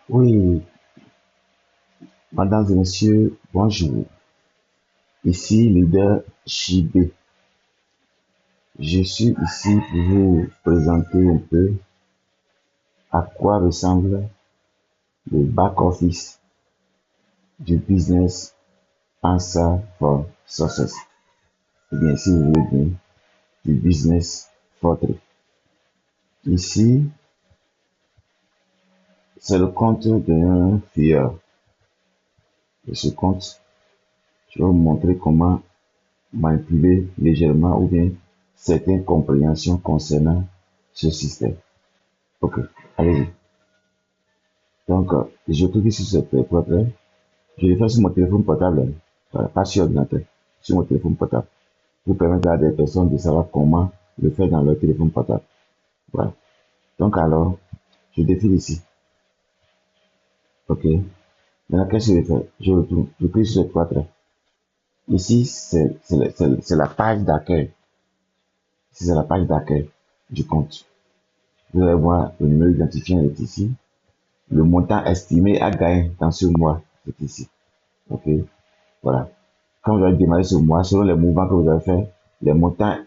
Oui, mesdames et messieurs, bonjour. Ici leader JB. Je suis ici pour vous présenter un peu à quoi ressemble le back-office du business Answer for Success. Ou bien, si vous voulez bien, du business Fortran. Ici, c'est le compte d'un filleur. Et ce compte, je vais vous montrer comment manipuler légèrement ou bien certaines compréhensions concernant ce système. Ok, allez-y. Donc, je clique sur cette portrait. Je le fais sur mon téléphone portable, pas sur ordinateur, sur mon téléphone portable, pour permettre à des personnes de savoir comment le faire dans leur téléphone portable. Voilà. Donc, alors, je défile ici. Ok. Maintenant, qu'est-ce que je fais? Je retourne, je clique sur cette portrait. Ici, c'est la page d'accueil. Ici, c'est la page d'accueil du compte. Vous allez voir le numéro identifiant est ici. Le montant estimé à gagner dans ce mois est ici. Ok. Voilà. Quand vous allez démarrer ce mois, selon les mouvements que vous avez fait, les montants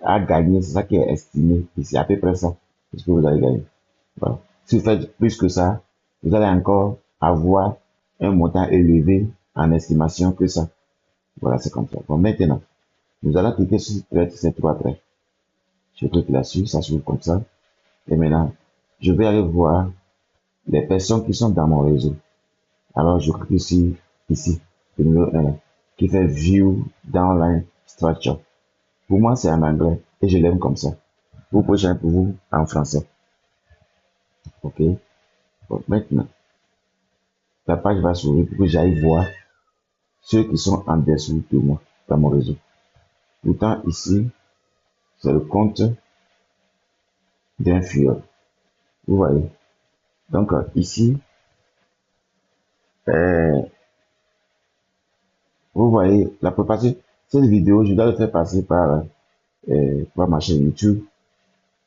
à gagner, c'est ça qui est estimé ici, à peu près ça, c'est ce que vous allez gagner. Voilà. Si vous faites plus que ça, vous allez encore avoir un montant élevé en estimation que ça. Voilà, c'est comme ça. Bon, maintenant, nous allons cliquer sur ces trois traits. Je clique là-dessus, ça s'ouvre comme ça. Et maintenant, je vais aller voir les personnes qui sont dans mon réseau. Alors, je clique ici, le numéro 1, qui fait View Downline Structure. Pour moi, c'est en anglais et je l'aime comme ça. Vous pouvez changer pour vous en français. Ok. Bon, maintenant, la page va s'ouvrir pour que j'aille voir ceux qui sont en dessous de moi dans mon réseau. Pourtant, ici, c'est le compte d'un filleul. Vous voyez. Donc, ici, euh, vous voyez la préparation. Cette vidéo, je dois le faire passer par ma chaîne YouTube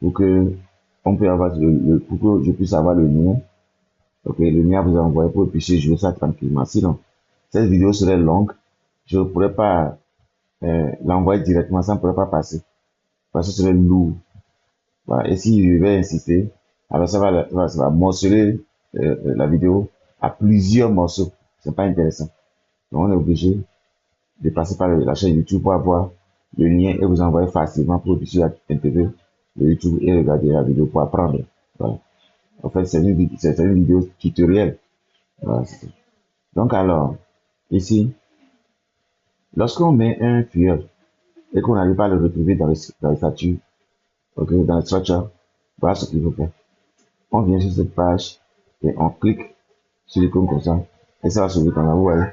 pour que on peut avoir pour que je puisse avoir le lien. Ok, le lien vous envoyer pour que vous puissiez jouer ça tranquillement. Sinon, cette vidéo serait longue. Je ne pourrais pas l'envoyer directement, ça ne pourrait pas passer. Parce que ce serait lourd. Voilà. Et si je vais insister, alors ça va morceler la vidéo à plusieurs morceaux. C'est pas intéressant. Donc on est obligé de passer par la chaîne YouTube pour avoir le lien et vous envoyer facilement pour que vous puissiez intégrer le YouTube et regarder la vidéo pour apprendre. Voilà. En fait, c'est une vidéo tutoriel. Voilà, donc alors, ici, lorsqu'on met un filleul et qu'on n'arrive pas à le retrouver dans le statut, ok, dans le structure, voilà ce qu'il faut faire. On vient sur cette page et on clique sur l'icône comme ça et ça va s'ouvrir comme là. Vous voyez,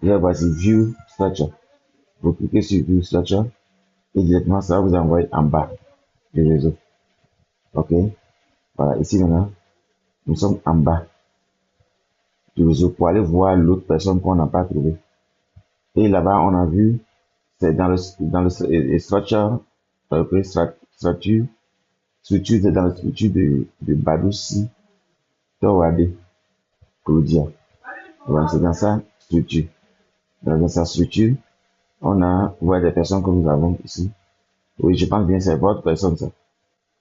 vous allez voir ici View Structure. Vous cliquez sur View Structure et directement ça va vous envoyer en bas du réseau. Ok, voilà, ici maintenant, nous sommes en bas du réseau pour aller voir l'autre personne qu'on n'a pas trouvé. Et là-bas, on a vu, c'est dans le structure, structure, c'est dans le structure de Badoussi, Tawade, Claudia. Voilà, c'est dans sa structure. Dans sa structure, on a, vous voyez des personnes que nous avons ici. Oui, je pense bien, c'est votre personne, ça.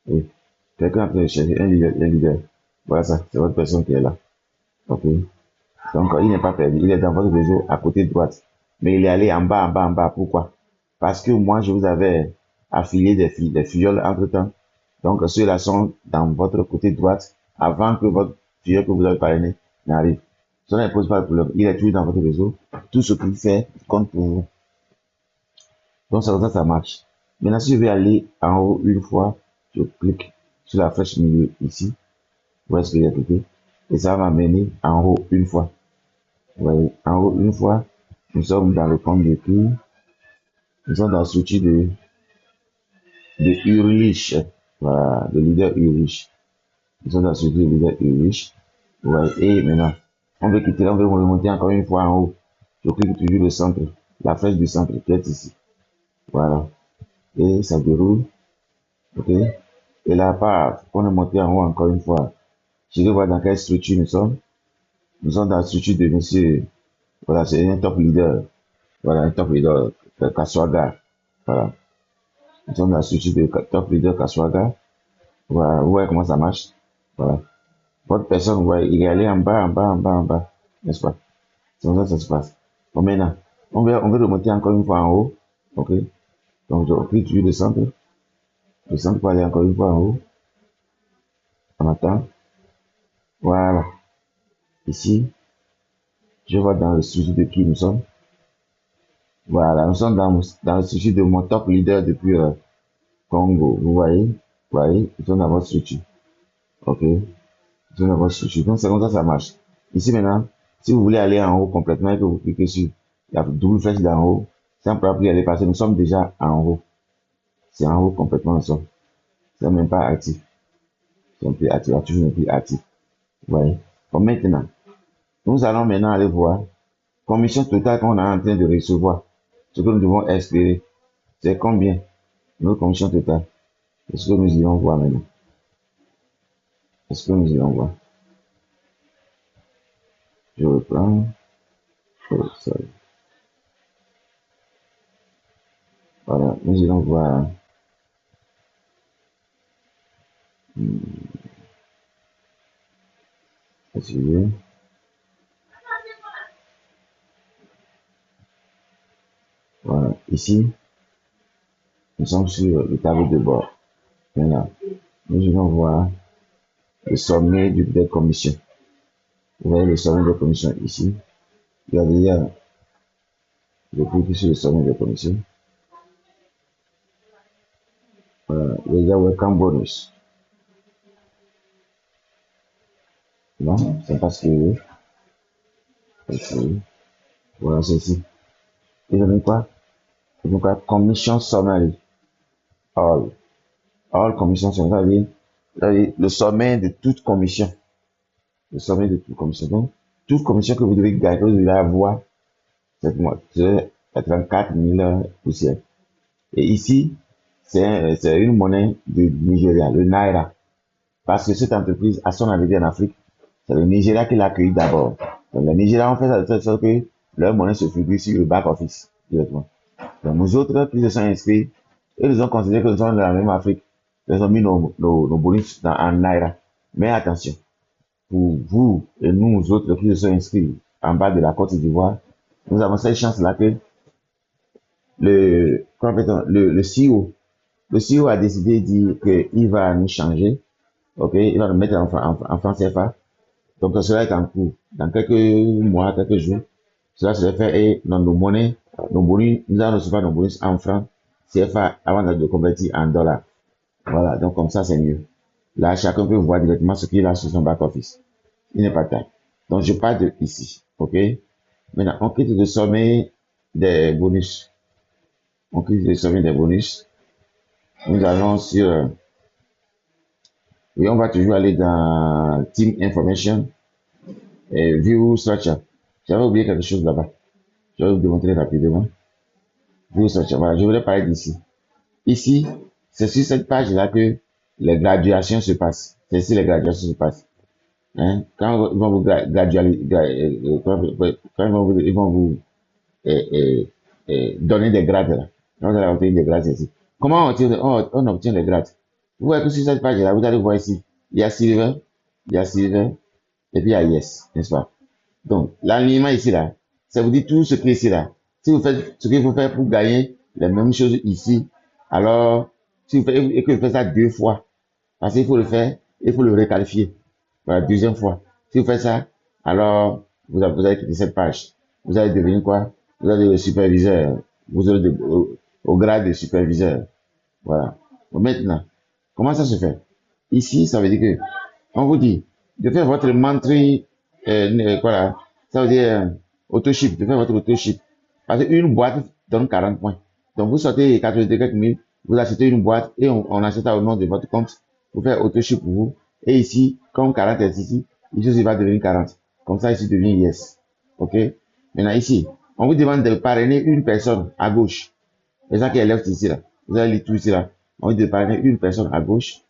Oui. Quelqu'un a pu chercher un leader. Voilà ça, c'est votre personne qui est là. Ok. Donc, il n'est pas perdu. Il est dans votre réseau à côté droite. Mais il est allé en bas, en bas, en bas. Pourquoi? Parce que moi, je vous avais affilié des filleuls entre temps. Donc, ceux-là sont dans votre côté droite avant que votre filleul que vous avez parrainé n'arrive. Cela ne pose pas de problème. Il est toujours dans votre réseau. Tout ce qu'il fait compte pour vous. Donc, c'est comme ça, ça marche. Maintenant, si je vais aller en haut une fois, je clique sur la flèche milieu ici. Vous voyez ce que j'ai cliqué. Et ça va m'amener en haut une fois. Vous voyez, en haut une fois, nous sommes dans le compte de qui? Nous sommes dans le structure de Ulrich. Voilà, le leader Ulrich. Nous sommes dans le structure de leader Ulrich. Vous voyez, et maintenant, on veut quitter, on veut remonter encore une fois en haut. Je clique toujours le centre, la flèche du centre qui est ici. Voilà. Et ça déroule. Ok. Et là, paf, on est monté en haut encore une fois. Je vais voir dans quelle structure nous sommes. Nous sommes dans la structure de monsieur, voilà, c'est un top leader. Voilà, un top leader, Kaswaga. Voilà. Nous sommes dans la structure de top leader Kaswaga. Voilà, vous voyez comment ça marche. Voilà. Votre personne, vous voyez, il est allé en bas, en bas, en bas, en bas. N'est-ce pas? C'est comme ça que ça se passe. Bon, maintenant, on veut remonter encore une fois en haut. OK? Donc, je clique sur le centre. Le centre pour aller encore une fois en haut. On attend. Voilà. Ici, je vois dans le sujet de qui nous sommes. Voilà, nous sommes dans le sujet de mon top leader depuis Congo. Vous voyez? Vous voyez? Nous sommes dans votre structure. OK? Nous sommes dans votre structure. Donc, c'est comme ça que ça marche. Ici, maintenant, si vous voulez aller en haut complètement et que vous cliquez sur la double flèche d'en haut, ça ne pourra plus y aller parce que nous sommes déjà en haut. C'est en haut complètement, nous sommes. C'est même pas actif. C'est un peu actif, toujours plus actif. Vous voyez? Bon, maintenant, nous allons maintenant aller voir commission totale qu'on est en train de recevoir. Ce que nous devons espérer. C'est combien? Notre commission totale. Est-ce que nous irons voir maintenant? Est-ce que nous irons voir? Je reprends. Oh, sorry. Voilà, nous irons voir. Suivez. Voilà, ici, nous sommes sur le tableau de bord. Maintenant, nous irons voir le sommet des commissions. Vous voyez le sommet des commissions ici. Regardez, il y a, je clique sur le sommet des commissions. Voilà, il y a welcome bonus. Non, c'est pas ce que je veux. Okay. Voilà, c'est ici. Et vous quoi? Donc, commission summary. All. All commission summary. Le sommet de toute commission. Le sommet de toute commission. Donc, toute commission que vous devez gagner, que vous devez avoir, c'est 34 000 poussières. Et ici, c'est une monnaie du Nigeria, le Naira. Parce que cette entreprise a son arrivée en Afrique. C'est le Nigeria qui l'a accueilli d'abord. Donc, le Nigeria ont fait ça de telle sorte que leur monnaie se figure sur le back office directement. Donc, nous autres qui se sont inscrits, ils ont considéré que nous sommes dans la même Afrique. Ils ont mis nos bonus en Naira. Mais attention, pour vous et nous autres qui se sont inscrits en bas de la Côte d'Ivoire, nous avons cette chance-là que le CEO, le CEO a décidé de dire qu'il va nous changer. OK, il va nous mettre en francs CFA. Donc, cela est en cours. Dans quelques mois, quelques jours, cela se fait et dans nos monnaies, nos bonus, nous allons recevoir nos bonus en francs CFA avant de convertir en dollars. Voilà, donc comme ça, c'est mieux. Là, chacun peut voir directement ce qu'il a sur son back-office. Il n'est pas tard. Donc, je pars de ici. OK? Maintenant, on quitte le sommet des bonus. On quitte le sommet des bonus. Nous allons sur... et on va toujours aller dans Team Information et View Structure. J'avais oublié quelque chose là-bas. Je vais vous démontrer rapidement. View Structure. Voilà, je voulais parler d'ici. Ici, c'est sur cette page-là que les graduations se passent. C'est ici les graduations se passent. Hein? Quand ils vont vous quand ils vont vous donner des grades là. Quand vous allez obtenir des grades ici. Comment on obtient les grades? Vous voyez que sur cette page-là, vous allez voir ici, il y a Silver, et puis il y a Yes, n'est-ce pas? Donc, l'alignement ici là, ça vous dit tout ce qui est ici là. Si vous faites ce qu'il faut faire pour gagner les mêmes choses ici, alors, si vous faites, et que vous faites ça 2 fois, parce qu'il faut le faire, il faut le requalifier. Voilà, 2e fois. Si vous faites ça, alors, vous allez quitter cette page. Vous allez devenir quoi? Vous allez le superviseur. Vous allez au grade de superviseur. Voilà. Donc maintenant, comment ça se fait? Ici, ça veut dire que, on vous dit, de faire votre monthly, voilà, ça veut dire auto-ship, de faire votre auto-ship. Parce qu'une boîte donne 40 points. Donc vous sortez 80 quelques mille, vous achetez une boîte et on achète au nom de votre compte pour faire auto-ship pour vous. Et ici, comme 40 est ici, ici il va devenir 40. Comme ça, ici devient yes. OK? Maintenant ici, on vous demande de parrainer une personne à gauche. C'est ça qui est left ici là. Vous allez lire tout ici là. On vous dit de parrainer une personne à gauche.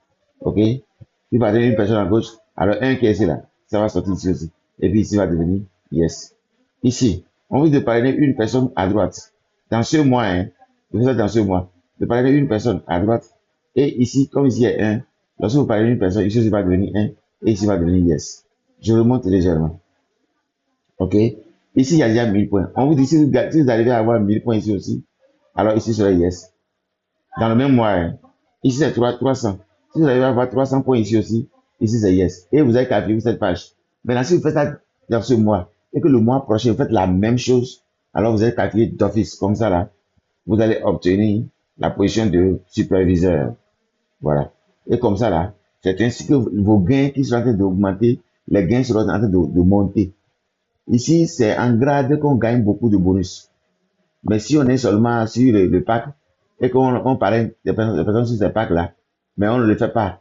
OK? Si vous parrainez une personne à gauche, alors un qui est ici là, ça va sortir ici aussi. Et puis ici va devenir yes. Ici, on veut de parrainer une personne à droite. Dans ce mois, hein, vous êtes dans ce mois, de parrainer une personne à droite. Et ici, comme ici il y a 1, lorsque vous parrainez une personne, ici va devenir 1 et ici va devenir yes. Je remonte légèrement. OK? Ici, il y a déjà 1000 points. On vous dit, si vous arrivez à avoir 1000 points ici aussi, alors ici sera yes. Dans le même mois, hein, ici c'est 300. Si vous arrivez à avoir 300 points ici aussi, ici c'est yes. Et vous avez calculé cette page. Maintenant, si vous faites ça dans ce mois, et que le mois prochain, vous faites la même chose, alors vous allez calculer d'office, comme ça là, vous allez obtenir la position de superviseur. Voilà. Et comme ça là, c'est ainsi que vos gains qui sont en train d'augmenter, les gains seront en train de monter. Ici, c'est en grade qu'on gagne beaucoup de bonus. Mais si on est seulement sur le pack et qu'on parle des personnes sur ces packs-là, mais on ne le fait pas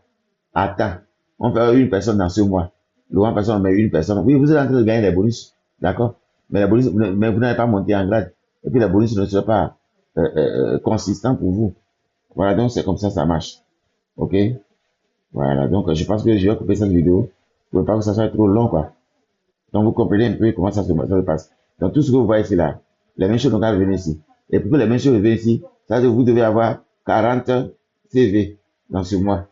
à temps, on fait une personne dans ce mois. Le mois personne, on met une personne. Oui, vous êtes en train de gagner les bonus, d'accord? Mais les bonus, mais vous n'avez pas monté en grade. Et puis les bonus ne seront pas consistants pour vous. Voilà, donc c'est comme ça marche. OK? Voilà, donc je pense que je vais couper cette vidéo pour ne pas que ça soit trop long, quoi. Donc, vous comprenez un peu comment ça se passe. Donc, tout ce que vous voyez ici, là, les mêmes choses vont revenir ici. Et pour que les mêmes choses reviennent ici, ça veut dire que vous devez avoir 40 CV dans ce mois.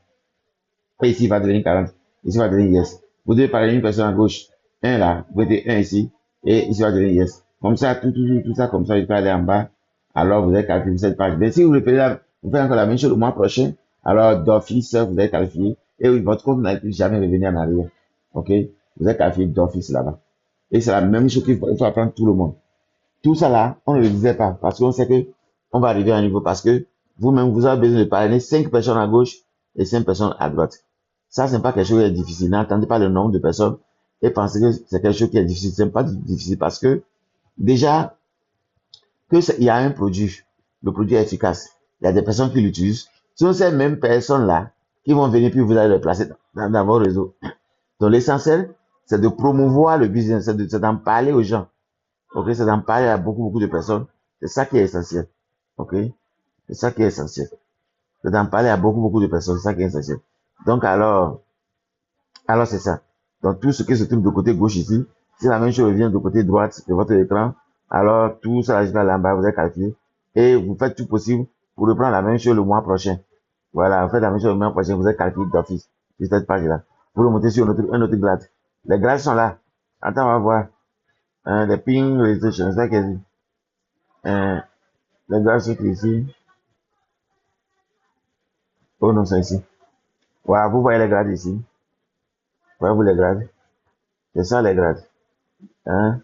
Et ici, il va devenir 40. Ici, il va devenir yes. Vous devez parler à une personne à gauche. Un là, vous mettez un ici. Et ici, il va devenir yes. Comme ça, tout ça, comme ça, il peut aller en bas. Alors, vous avez calculé cette page. Mais si vous le faites là, vous faites encore la même chose le mois prochain, alors d'office, vous avez qualifié. Et oui, votre compte n'allait plus jamais revenir en arrière. OK? Vous êtes qualifié d'office là-bas. Et c'est la même chose qu'il faut apprendre tout le monde. Tout ça là, on ne le disait pas parce qu'on sait que on va arriver à un niveau parce que vous-même, vous avez besoin de parrainer 5 personnes à gauche et 5 personnes à droite. Ça, c'est pas quelque chose qui est difficile. N'attendez pas le nombre de personnes et pensez que c'est quelque chose qui est difficile. C'est pas difficile parce que déjà, il y a un produit, le produit est efficace. Il y a des personnes qui l'utilisent. Ce sont ces mêmes personnes-là qui vont venir puis vous allez les placer dans vos réseaux. Donc, l'essentiel, c'est de promouvoir le business, c'est d'en parler aux gens. OK? C'est d'en parler à beaucoup de personnes. C'est ça qui est essentiel. OK? C'est ça qui est essentiel. C'est d'en parler à beaucoup de personnes. C'est ça qui est essentiel. Donc, alors c'est ça. Donc, tout ce qui se trouve de côté gauche ici, si la même chose vient de côté droite de votre écran, alors tout ça, je vais là en bas, vous avez calculé. Et vous faites tout possible pour reprendre la même chose le mois prochain. Voilà, vous faites la même chose le mois prochain, vous avez calculé d'office sur cette page-là. Vous le montez sur un autre grade. Les grades sont là. Attends, on va voir. Les ping registration, c'est ça qu'elle dit. Les grades sont ici. Oh non, c'est ici. Voilà, vous voyez les grades ici. Voyez-vous les grades? C'est ça les grades. Hein?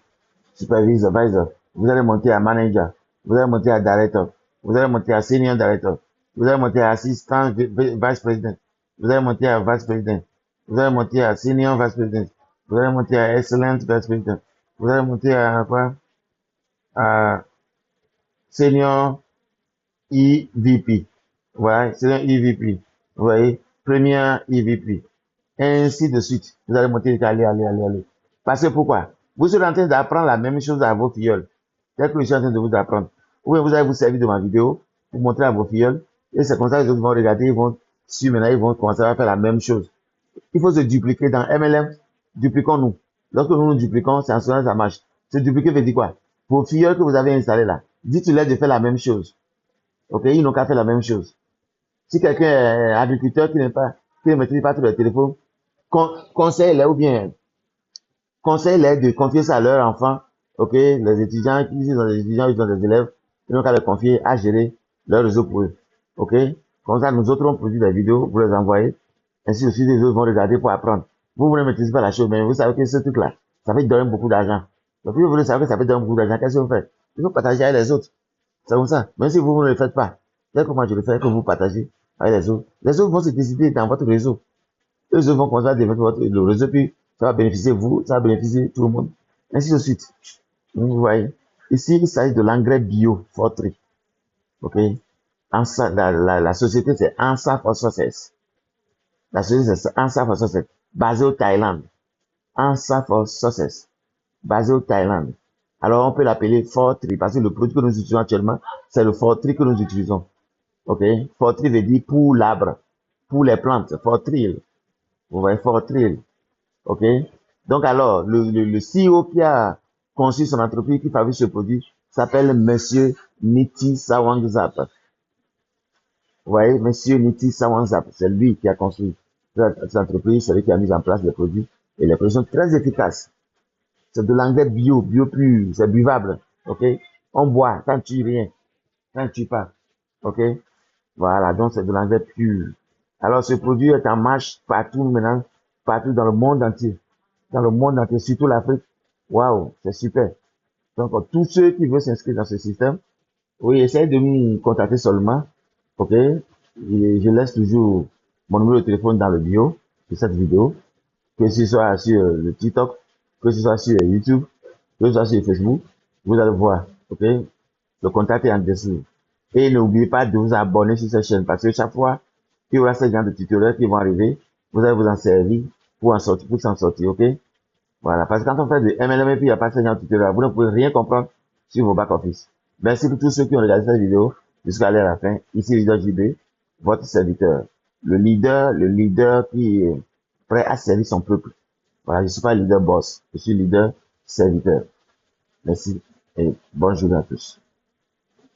Supervisor, advisor. Vous allez monter à manager. Vous allez monter à director. Vous allez monter à senior director. Vous allez monter à assistant vice president. Vous allez monter à vice president. Vous allez monter à senior vice president. Vous allez monter à excellent vice president. Vous allez monter à quoi? À senior EVP. Voilà, senior EVP. Vous voyez? Premier EVP. Ainsi de suite. Vous allez monter, allez. Parce que pourquoi? Vous êtes en train d'apprendre la même chose à vos filleuls. C'est que je suis en train de vous apprendre. Ou bien vous allez vous servir de ma vidéo pour montrer à vos filleuls. Et c'est comme ça que les autres vont regarder, ils vont suivre maintenant, ils vont commencer à faire la même chose. Il faut se dupliquer dans MLM. Dupliquons-nous. Lorsque nous nous dupliquons, c'est en ce moment ça marche. Se dupliquer veut dire quoi? Vos filleuls que vous avez installés là, dites-leur de faire la même chose. Ok? Ils n'ont qu'à faire la même chose. Si quelqu'un est agriculteur qui ne maîtrise pas tous les téléphones, conseille-les ou bien conseille-les de confier ça à leurs enfants. OK? Les étudiants, ils ont des étudiants, ils ont des élèves, ils n'ont qu'à les confier à gérer leur réseau pour eux. OK? Comme ça, nous autres, on produit des vidéos, vous les envoyez. Ainsi de suite, les autres vont regarder pour apprendre. Vous ne maîtrisez pas la chose, mais vous savez que ce truc-là, ça fait donner beaucoup d'argent. Donc, si vous voulez savoir que ça fait donner beaucoup d'argent, qu'est-ce que vous faites? Il faut partager avec les autres. C'est comme ça. Même si vous ne le faites pas, dès que moi je le fais, que vous partagez avec les autres vont se décider dans votre réseau. Eux vont commencer à développer le réseau, puis ça va bénéficier vous, ça va bénéficier tout le monde. Ainsi de suite. Vous voyez. Ici, il s'agit de l'engrais bio, Fortri. OK? La société, c'est Ansa for Success. La société, c'est Ansa for Success. Basée au Thaïlande. Ansa for Success. Basée au Thaïlande. Alors, on peut l'appeler Fortri parce que le produit que nous utilisons actuellement, c'est le Fortri que nous utilisons. OK? Fortri veut dire pour l'arbre, pour les plantes. Fortri. Vous voyez, Fortri. OK? Donc alors, le CEO qui a conçu son entreprise, qui fabrique ce produit, s'appelle Monsieur Niti Sawangzap. Vous voyez, Monsieur Niti Sawangzap, c'est lui qui a construit cette entreprise, c'est lui qui a mis en place les produits. Et les produits sont très efficaces. C'est de l'engrais bio pur, c'est buvable. Ok? On boit, ça ne tue rien, ça ne tue pas. Ok? Voilà, donc c'est de l'engrais pur. Alors ce produit est en marche partout maintenant, partout dans le monde entier. Dans le monde entier, surtout l'Afrique. Waouh, c'est super. Donc tous ceux qui veulent s'inscrire dans ce système, oui, essayez de me contacter seulement. Ok? Et je laisse toujours mon numéro de téléphone dans le bio de cette vidéo, que ce soit sur le TikTok, que ce soit sur YouTube, que ce soit sur Facebook. Vous allez voir. Ok? Le contact est en dessous. Et n'oubliez pas de vous abonner sur cette chaîne parce que chaque fois qu'il y aura ce genre de tutoriels qui vont arriver, vous allez vous en servir pour en sortir, pour s'en sortir, ok? Voilà. Parce que quand on fait de MLM et puis il n'y a pas ce genre de tutoriel, vous ne pouvez rien comprendre sur vos back-office. Merci pour tous ceux qui ont regardé cette vidéo jusqu'à la fin. Ici, Leader JB, votre serviteur. Le leader qui est prêt à servir son peuple. Voilà. Je ne suis pas leader boss. Je suis leader serviteur. Merci et bonne journée à tous.